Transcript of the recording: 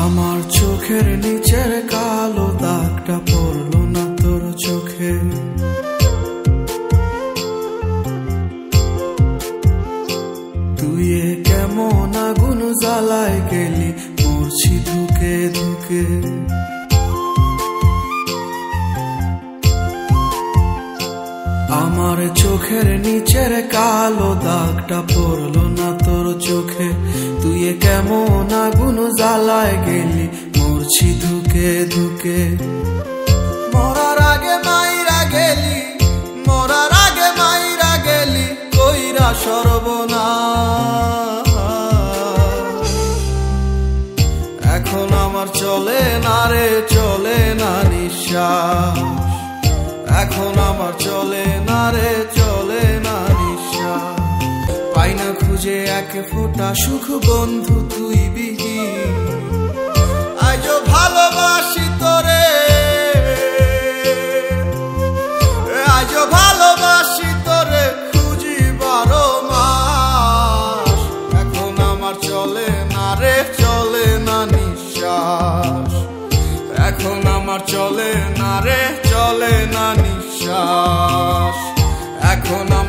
আমার চোখের নিচের কালো দাগটা পড়লো না তোর চোখে। তুই কেমন আগুন জ্বালায় গেলি, মরছি ধুকে ধুকে। আমার চোখের নিচের কালো দাগটা পড়লো না তোর চোখে। তুই কেমন আগুন জ্বালায় গেলি, মরছি ধুকে ধুকে। মরার আগে মাইরা গেলি, মরার আগে মাইরা গেলি, কইরা সর্বনাশ। এখন আমার চলে না রে, চলে না নিঃশ্বাস। এখন আমার চলে না রে, চলে না নিঃশ্বাস। পাই না খুঁজে এক ফোঁটা সুখ বন্ধু তুই বিহীন। আজও ভালোবাসি তোরে, আজও ভালোবাসি তোরে, খুঁজি 12 মাস। এখন আমার চলে না রে, চলে না নিঃশ্বাস। এখন আমার চলে না রে, চলে না নিঃশ্বাস। এখন আমার